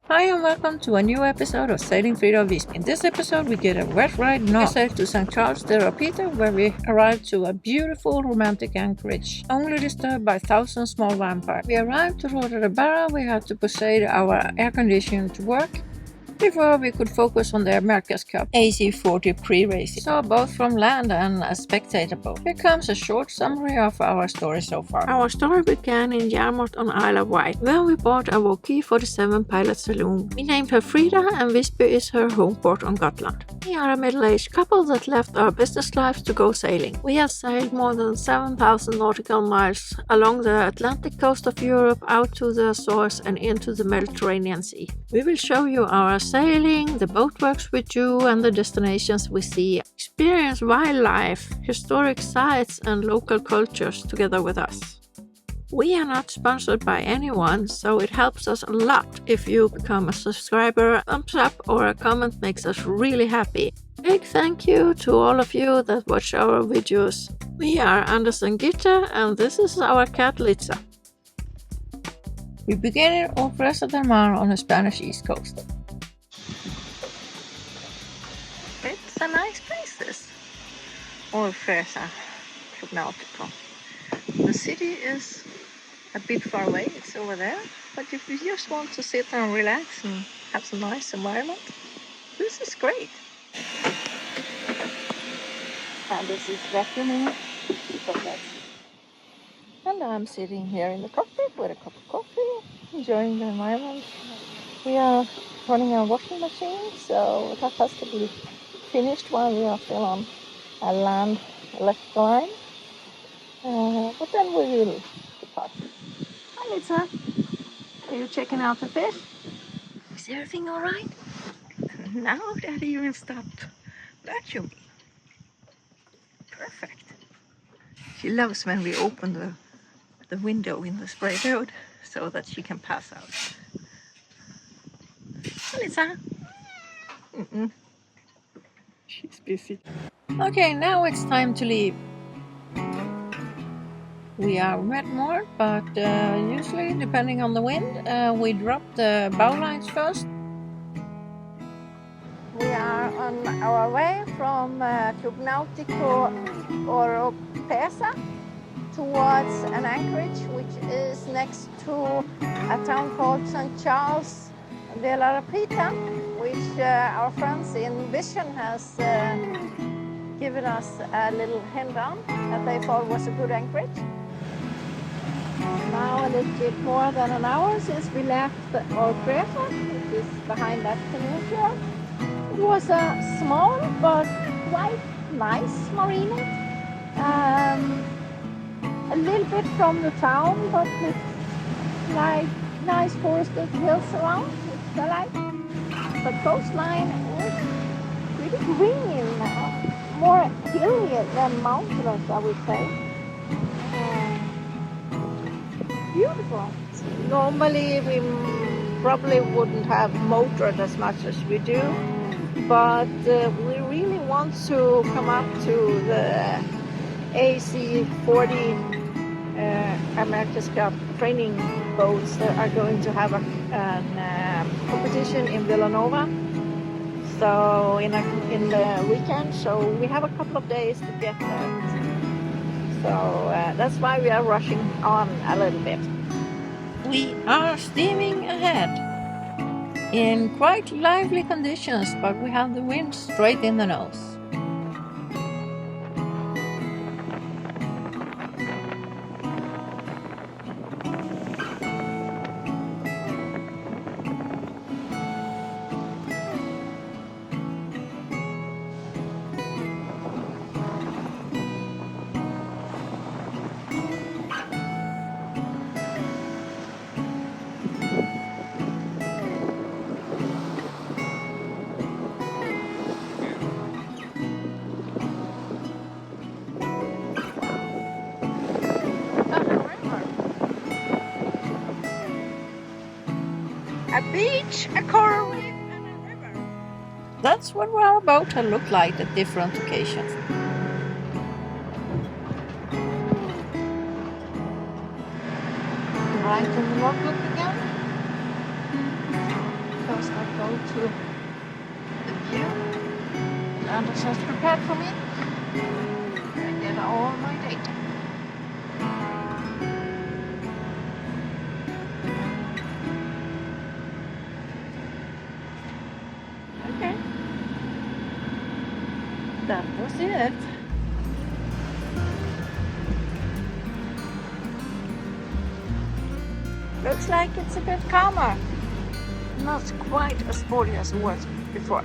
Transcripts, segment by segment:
Hi and welcome to a new episode of Sailing Frida of Wisby. In this episode we get a wet ride north to St. Charles de Rapita, where we arrive to a beautiful romantic anchorage, only disturbed by 1,000 small vampires. We arrived to Puerto Roda de Barra. We had to persuade our air conditioner to work before we could focus on the America's Cup AC40 pre-racing. So both from land and a spectator boat. Here comes a short summary of our story so far. Our story began in Yarmouth on Isle of Wight, where we bought a AC40 pilot saloon. We named her Frida, and Wisby is her home port on Gotland. We are a middle-aged couple that left our business lives to go sailing. We have sailed more than 7,000 nautical miles along the Atlantic coast of Europe, out to the Azores and into the Mediterranean Sea. We will show you our sailing, the boat works we do, and the destinations we see. Experience wildlife, historic sites, and local cultures together with us. We are not sponsored by anyone, so it helps us a lot if you become a subscriber. A thumbs up or a comment makes us really happy. Big thank you to all of you that watch our videos. We are Anders and Gitte, and this is our cat Litza. We begin in Frida del Mar on the Spanish east coast. It's a nice place, this Frida Nautical. The city is a bit far away, it's over there, but if you just want to sit and relax and have some nice environment, this is great. And this is vacuuming, and I'm sitting here in the cockpit with a cup of coffee, enjoying the environment. We are running a washing machine, so that has to be finished while we are still on a land electrical line. But then we will depart. Hi Litza, are you checking out the fish? Is everything alright? Now that even stopped vacuuming. Perfect. She loves when we open the window in the spray boat so that she can pass out. Hi Litza. She's busy. Okay, now it's time to leave. We are wet moored, but usually, depending on the wind, we drop the bow lines first. We are on our way from Club Nautico Oropesa towards an anchorage which is next to a town called St. Charles de la Rapita, which our friends in Vision has given us a little hint on that they thought was a good anchorage. Now a little bit more than an hour since we left Oropesa, which is behind that peninsula. It was a small but quite nice marina. A little bit from the town, but with like nice forested hills around, which I like. The coastline is pretty green, more hilly than mountainous, I would say. Beautiful. Normally we probably wouldn't have motored as much as we do, but we really want to come up to the AC40 America's Cup training boats that are going to have a competition in Villanova. So in the weekend, so we have a couple of days to get there. So that's why we are rushing on a little bit. We are steaming ahead in quite lively conditions, but we have the wind straight in the nose. A beach, a coral reef, and a river. That's what our boat had looked like at different occasions. Right in the logbook again. go to the view. Anders has prepared for me. I get all my data. Okay. That was it. Looks like it's a bit calmer. Not quite as sporty as it was before.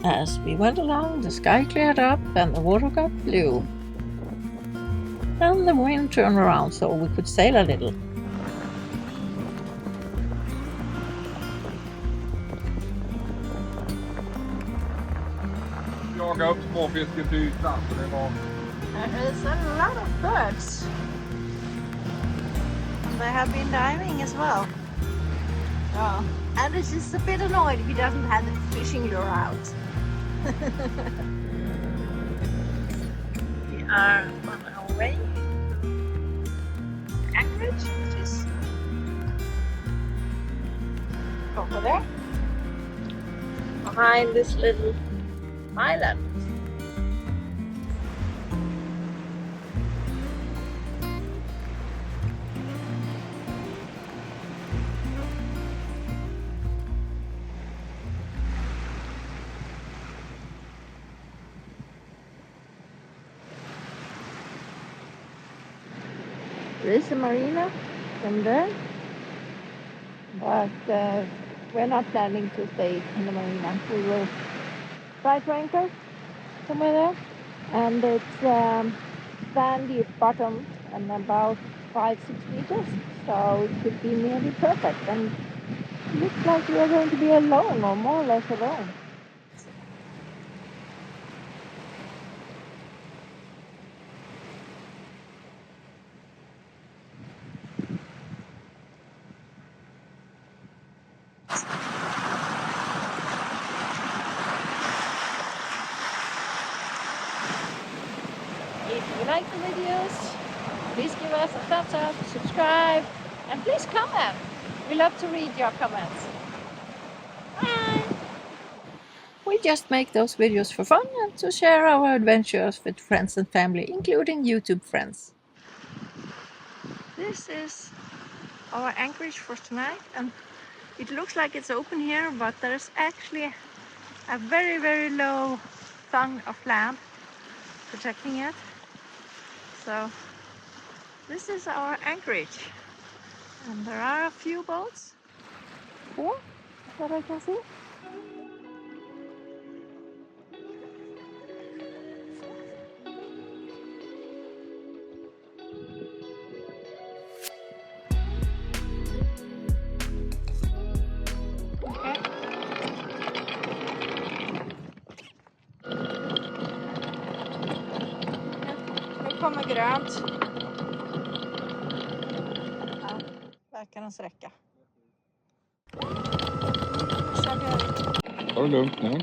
As we went along, the sky cleared up and the water got blue. And the wind turned around so we could sail a little. Jaga upp småfisken till ytan, så det var... There's a lot of birds. And they have been diving as well. Oh. And it's just a bit annoyed if he doesn't have the fishing lure out. We are on our way to anchorage, which is over there, behind this little island. There is a marina from there, but we're not planning to stay in the marina. We will try to anchor somewhere there, and it's sandy bottom and about 5-6 meters, so it should be nearly perfect. And it looks like we are going to be alone, or more or less alone. If you like the videos, please give us a thumbs up, subscribe, and please comment. We love to read your comments. Bye! We just make those videos for fun and to share our adventures with friends and family, including YouTube friends. This is our anchorage for tonight, and it looks like it's open here, but there's actually a very, very low tongue of land protecting it. So this is our anchorage, and there are a few boats, 4 that I can see. Okay. Nu kommer grönt. Ja, verkar den sträcka. Ta det lugnt nu.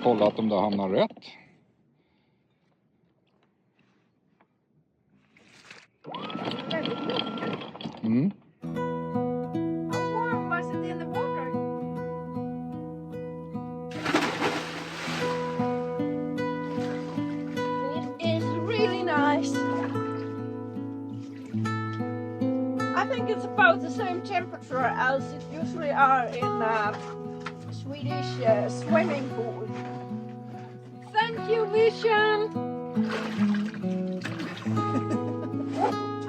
Kolla att de där hamnar rätt. Mm. How warm was it in the water? It is really nice. I think it's about the same temperature as it usually are in Swedish swimming pool. Thank you, Vision!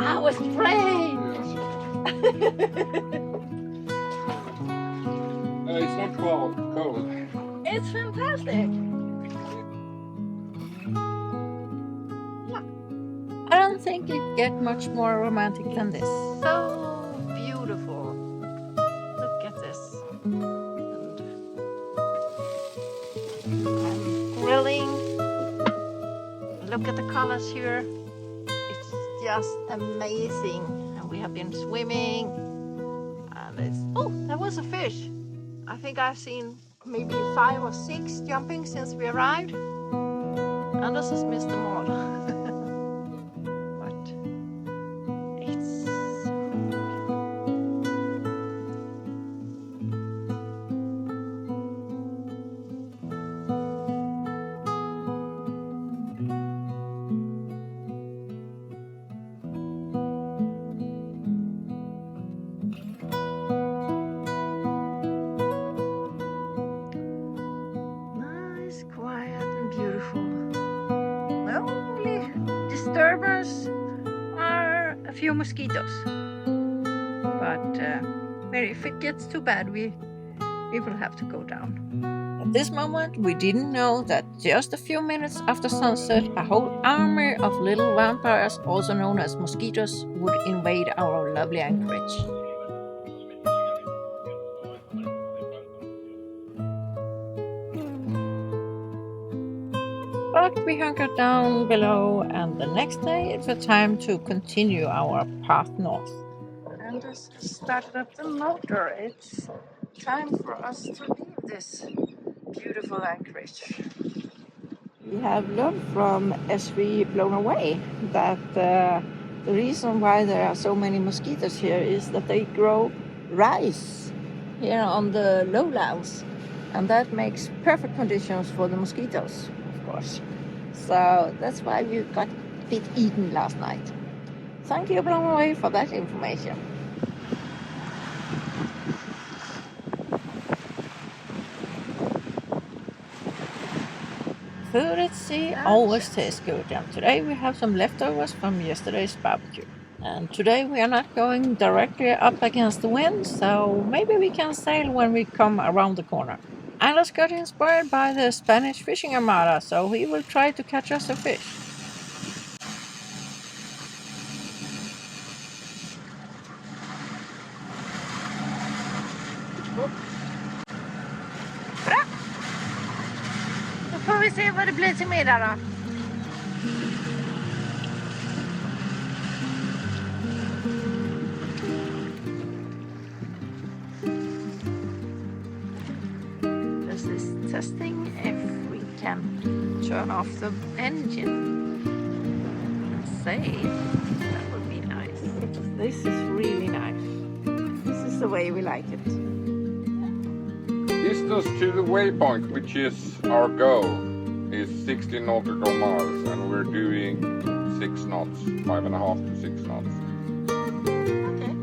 I was praying! It's not cold. It's It's fantastic. I don't think it gets much more romantic than this. So beautiful. Look at this. And grilling. Look at the colors here. It's just amazing. And we have been swimming. And it's, oh, that was a fish. I think I've seen maybe 5 or 6 jumping since we arrived. Anders has missed them all. But it's so nice, quiet and beautiful. The only disturbance are a few mosquitoes. But if it gets too bad, we will have to go down. At this moment, we didn't know that just a few minutes after sunset, a whole army of little vampires, also known as mosquitoes, would invade our lovely anchorage. But we hunkered down below, and the next day it was time to continue our path north. And just started up the motor. It's time for us to leave this beautiful anchorage. We have learned from as we blown away that the reason why there are so many mosquitoes here is that they grow rice here on the lowlands, and that makes perfect conditions for the mosquitoes, of course. So that's why we got a bit eaten last night. Thank you, blown away, for that information. Food at sea always tastes good, and today we have some leftovers from yesterday's barbecue. And today we are not going directly up against the wind, so maybe we can sail when we come around the corner. Anders got inspired by the Spanish fishing armada, so he will try to catch us a fish. Bra! Då får vi se vad det blir till middag då. This is testing if we can turn off the engine and sail. That would be nice. This is really nice. This is the way we like it. Distance to the waypoint, which is our goal, is 60 nautical miles, and we're doing 6 knots, 5.5 to 6 knots. Okay.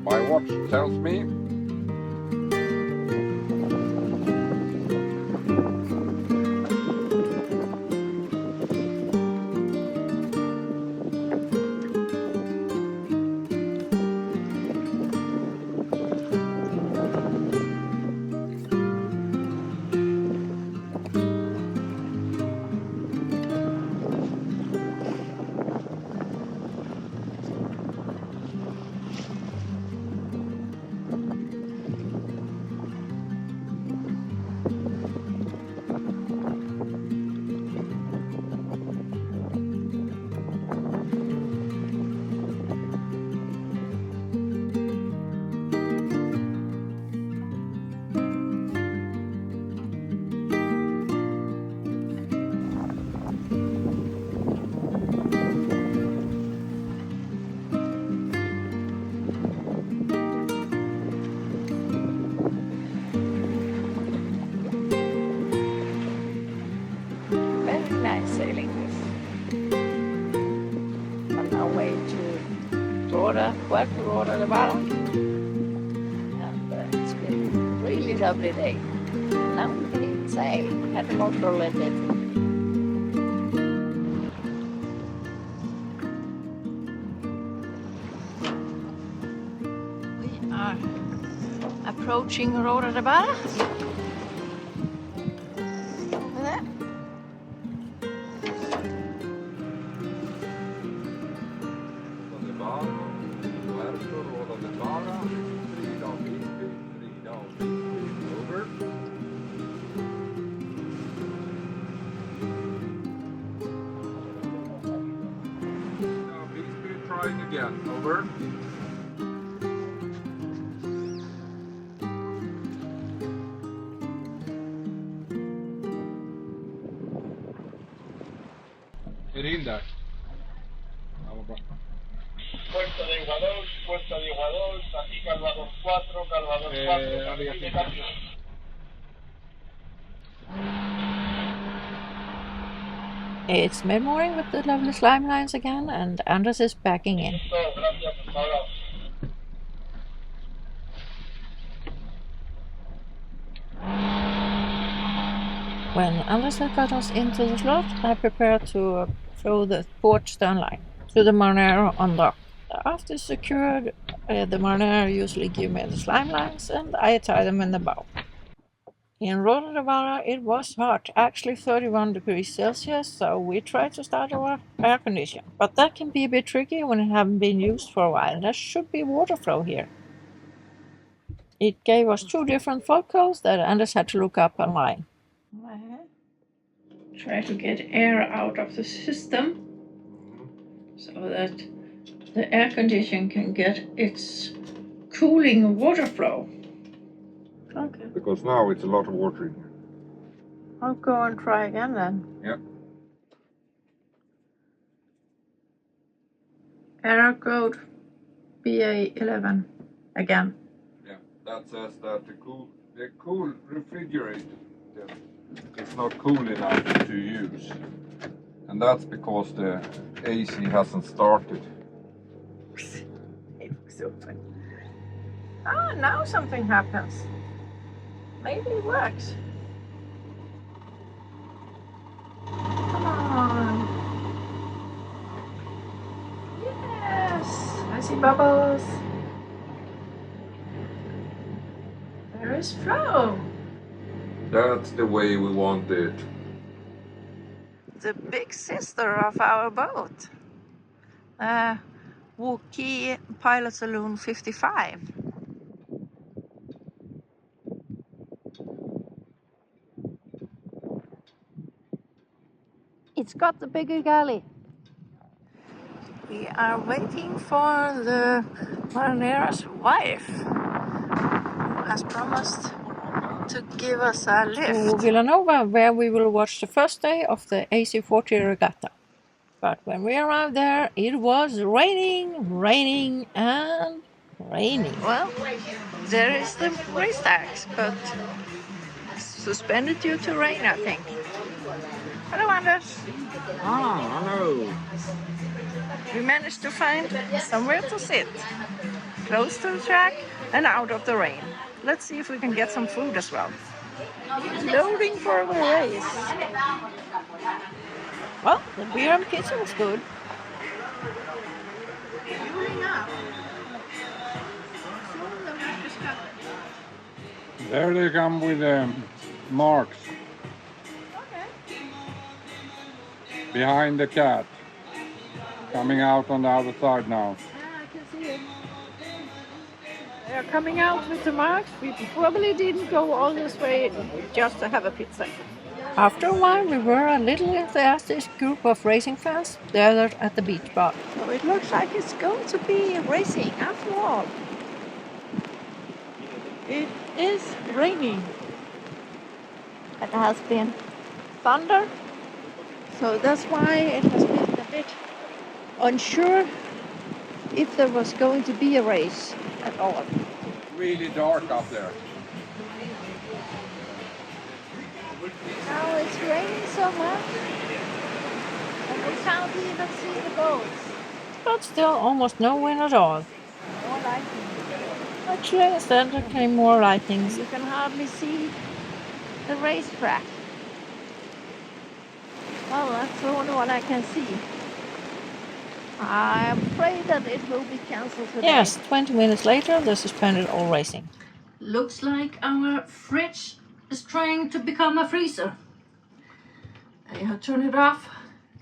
My watch tells me Puerto Roda de Barra, and it's been a really lovely day. Now we can sail, had the motor a little bit. We are approaching Roda de Barra. Trying again. Over. Get in there. Puerto de Igual 2, aquí Calvador 4, Calvador 4, It's mid-morning with the lovely slime lines again, and Anders is backing in. When Anders had got us into the slot, I prepared to throw the port stern line to the marinero on dock. After secured, the marinero usually give me the slime lines and I tie them in the bow. In Roda de Barra it was hot, actually 31 degrees Celsius, so we tried to start our air condition. But that can be a bit tricky when it hasn't been used for a while. There should be water flow here. It gave us 2 different fault codes that Anders had to look up online. Try to get air out of the system so that the air condition can get its cooling water flow. Okay. Because now it's a lot of water in here. I'll go and try again then. Yep. Error code BA11 again. Yeah, that says that the cool refrigerator is not cool enough to use. And that's because the AC hasn't started. It's open. Ah, now something happens. Maybe it works. Come on. Yes, I see bubbles. There is flow. That's the way we want it. The big sister of our boat. Wookie Pilot Saloon 55. It's got the bigger galley. We are waiting for the marinero's wife, who has promised to give us a lift to Villanova, where we will watch the first day of the AC40 regatta. But when we arrived there, it was raining and raining. Well, there is the race tax, but suspended due to rain, I think. Hello, Anders. Ah, hello. We managed to find somewhere to sit, close to the track and out of the rain. Let's see if we can get some food as well. Loading for the race. Well, the beer and pizza was good. There they come with marks. Okay. Behind the cat. Coming out on the other side now. Yeah, I can see it. They are coming out with the marks. We probably didn't go all this way just to have a pizza. After a while, we were a little enthusiastic group of racing fans gathered at the beach bar. So it looks like it's going to be racing after all. It is raining. It has been thunder, so that's why it has been a bit unsure if there was going to be a race at all. Really dark up there. Now it's raining so much, and we can't even see the boats. But still almost no wind at all. More lightning. Actually, instead there came more lightnings. You can hardly see the racetrack. Well, that's the only one I can see. I'm afraid that it will be cancelled today. Yes, 20 minutes later they suspended all racing. Looks like our fridge is trying to become a freezer. I have turned it off.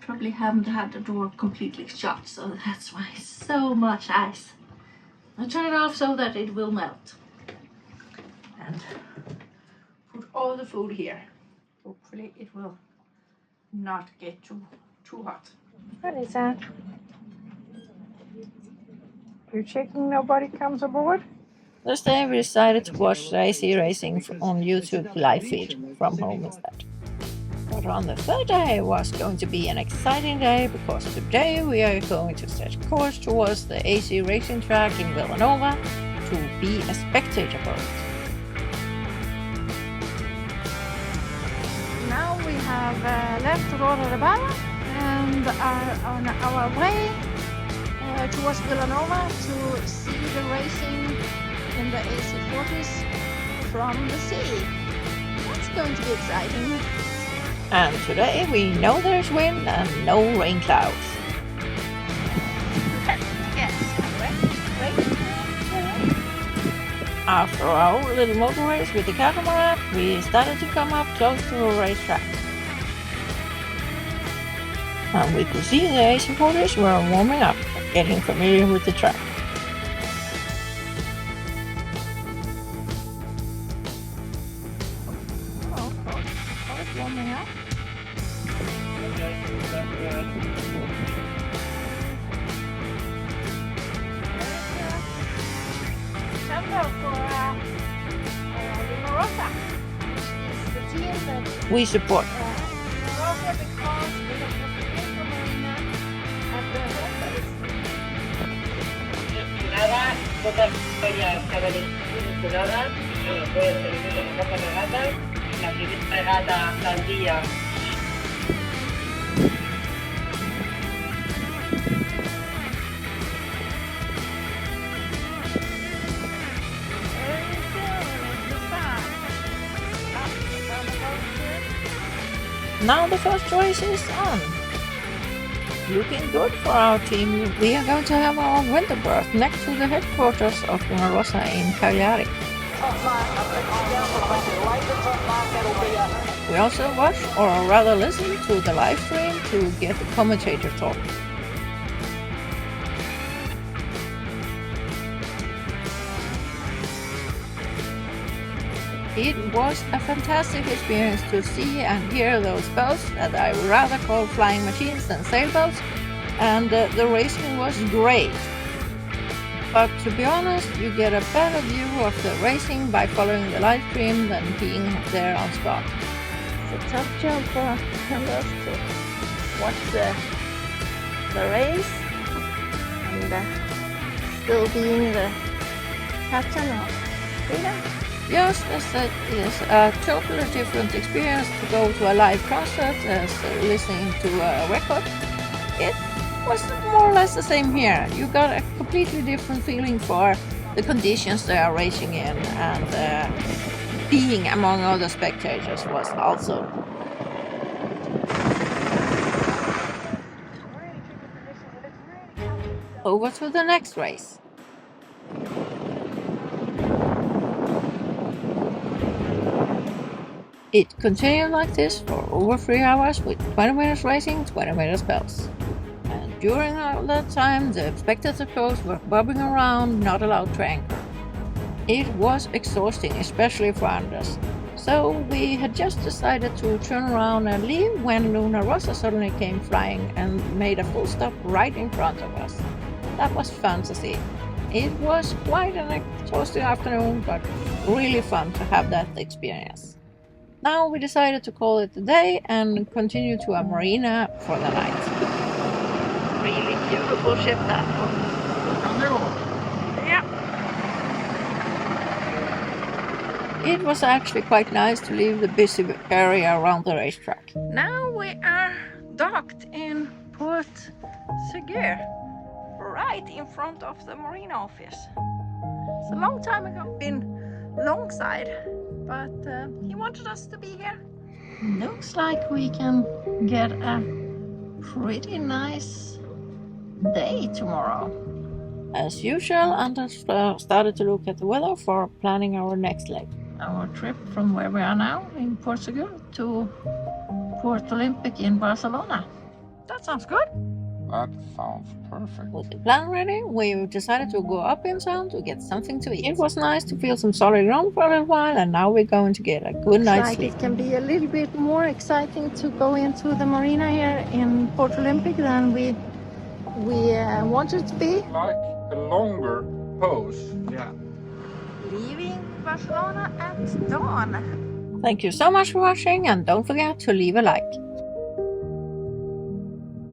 Probably haven't had the door completely shut, so that's why so much ice. I turn it off so that it will melt. And put all the food here. Hopefully it will not get too hot. What is that? You're checking nobody comes aboard? This day we decided to watch the AC racing on YouTube live feed from home instead. But on the third day was going to be an exciting day because today we are going to set course towards the AC racing track in Villanova to be a spectator boat. Now we have left Puerto Roda de Barra and are on our way towards Villanova to see the racing in the AC40s from the sea. That's going to be exciting. And today we know there's wind and no rain clouds. Yes, rain. After our little motor race with the catamaran, we started to come up close to a racetrack. And we could see the AC40s were warming up, getting familiar with the track. Warming up. We support. Nada, todas las caballerías puede ser una regata, la primera regata al día. Now the first race is on. Looking good for our team. We are going to have our winter berth next to the headquarters of Rosa in Cagliari. We also watch, or rather listen to the live stream to get the commentator talk. It was a fantastic experience to see and hear those boats that I rather call flying machines than sailboats, and the racing was great. But to be honest, you get a better view of the racing by following the live stream than being there on spot. It's a tough job for us to watch the race and still being the captain of Frida. Just as it is a totally different experience to go to a live concert as listening to a record, it was more or less the same here. You got a completely different feeling for the conditions they are racing in, and being among other spectators was also. Over to the next race. It continued like this for over 3 hours with 20 minutes racing, 20 minutes spells. And during all that time, the spectator boats were bobbing around, not allowed to anchor. It was exhausting, especially for Anders. So we had just decided to turn around and leave when Luna Rossa suddenly came flying and made a full stop right in front of us. That was fun to see. It was quite an exhausting afternoon, but really fun to have that experience. Now we decided to call it a day and continue to a marina for the night. Really beautiful ship that one. Yeah. It was actually quite nice to leave the busy area around the racetrack. Now we are docked in Port Segur, right in front of the marina office. It's a long time ago, been longside, but he wanted us to be here. Looks like we can get a pretty nice day tomorrow. As usual, Anders started to look at the weather for planning our next leg. Our trip from where we are now in Portugal to Port Olympic in Barcelona. That sounds good. That sounds perfect. With the plan ready, we decided to go up in town to get something to eat. It was nice to feel some solid ground for a little while, and now we're going to get a good night's sleep. It can be a little bit more exciting to go into the marina here in Port Olympic than we wanted it to be. Like a longer hose. Yeah. Leaving Barcelona at dawn. Thank you so much for watching, and don't forget to leave a like.